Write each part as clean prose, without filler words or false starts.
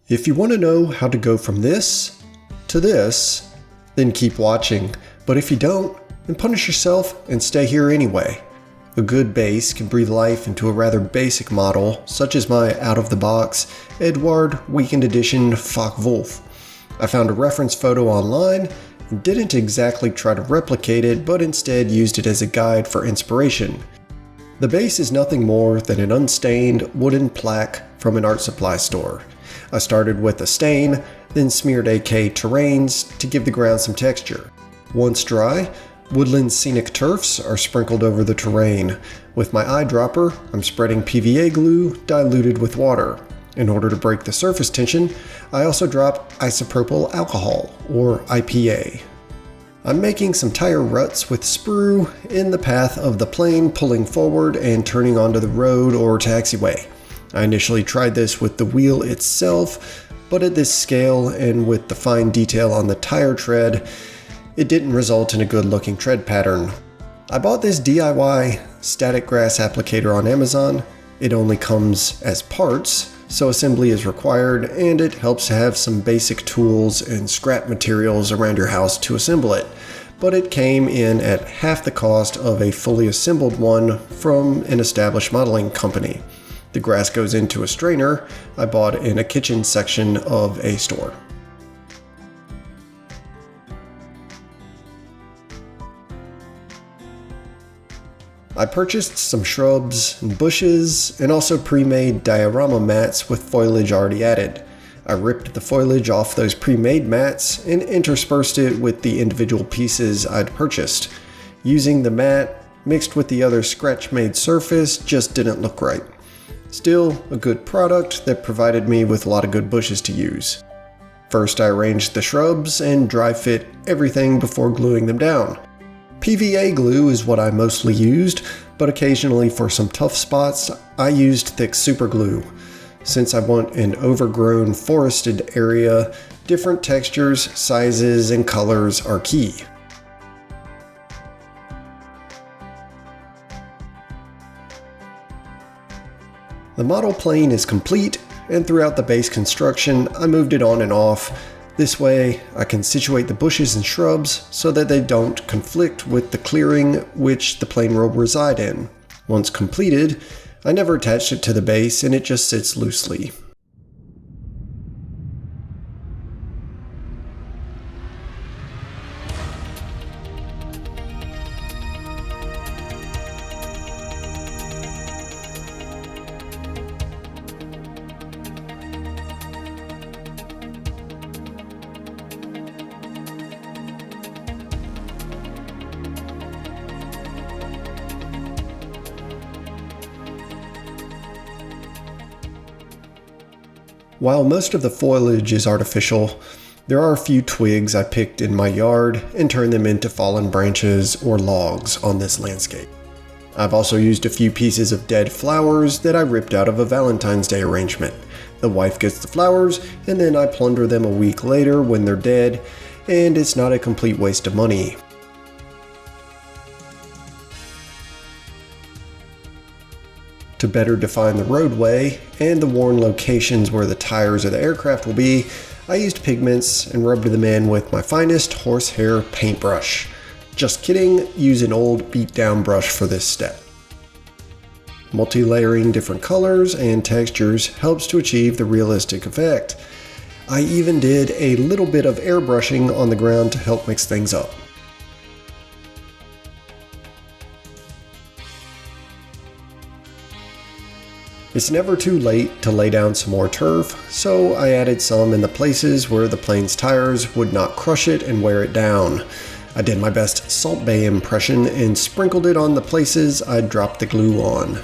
If you want to know how to go from this to this, then keep watching. But if you don't, then punish yourself and stay here anyway. A good base can breathe life into a rather basic model, such as my out-of-the-box Edward Weekend Edition Focke-Wulf. I found a reference photo online and didn't exactly try to replicate it, but instead used it as a guide for inspiration. The base is nothing more than an unstained wooden plaque from an art supply store. I started with a stain, then smeared AK terrains to give the ground some texture. Once dry, Woodlands Scenic turfs are sprinkled over the terrain. With my eyedropper, I'm spreading PVA glue diluted with water. In order to break the surface tension, I also drop isopropyl alcohol, or IPA. I'm making some tire ruts with sprue in the path of the plane pulling forward and turning onto the road or taxiway. I initially tried this with the wheel itself, but at this scale and with the fine detail on the tire tread, it didn't result in a good looking tread pattern. I bought this DIY static grass applicator on Amazon. It only comes as parts, so assembly is required, and it helps to have some basic tools and scrap materials around your house to assemble it. But it came in at half the cost of a fully assembled one from an established modeling company. The grass goes into a strainer I bought in a kitchen section of a store. I purchased some shrubs and bushes and also pre-made diorama mats with foliage already added. I ripped the foliage off those pre-made mats and interspersed it with the individual pieces I'd purchased. Using the mat mixed with the other scratch-made surface just didn't look right. Still, a good product that provided me with a lot of good bushes to use. First, I arranged the shrubs and dry fit everything before gluing them down. PVA glue is what I mostly used, but occasionally for some tough spots, I used thick super glue. Since I want an overgrown forested area, different textures, sizes, and colors are key. The model plane is complete, and throughout the base construction, I moved it on and off. This way, I can situate the bushes and shrubs so that they don't conflict with the clearing which the plane will reside in. Once completed, I never attached it to the base and it just sits loosely. While most of the foliage is artificial, there are a few twigs I picked in my yard and turned them into fallen branches or logs on this landscape. I've also used a few pieces of dead flowers that I ripped out of a Valentine's Day arrangement. The wife gets the flowers, and then I plunder them a week later when they're dead, and it's not a complete waste of money. To better define the roadway and the worn locations where the tires of the aircraft will be, I used pigments and rubbed them in with my finest horsehair paintbrush. Just kidding, use an old beat down brush for this step. Multi-layering different colors and textures helps to achieve the realistic effect. I even did a little bit of airbrushing on the ground to help mix things up. It's never too late to lay down some more turf, so I added some in the places where the plane's tires would not crush it and wear it down. I did my best Salt Bae impression and sprinkled it on the places I'd dropped the glue on.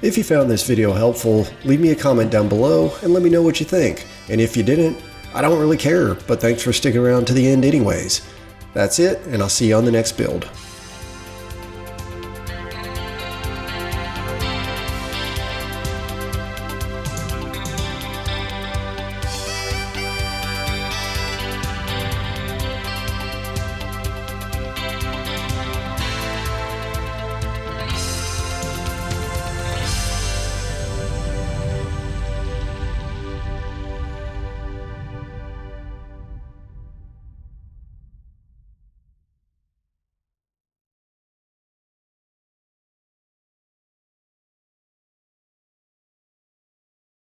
If you found this video helpful, leave me a comment down below and let me know what you think. And if you didn't, I don't really care, but thanks for sticking around to the end anyways. That's it, and I'll see you on the next build.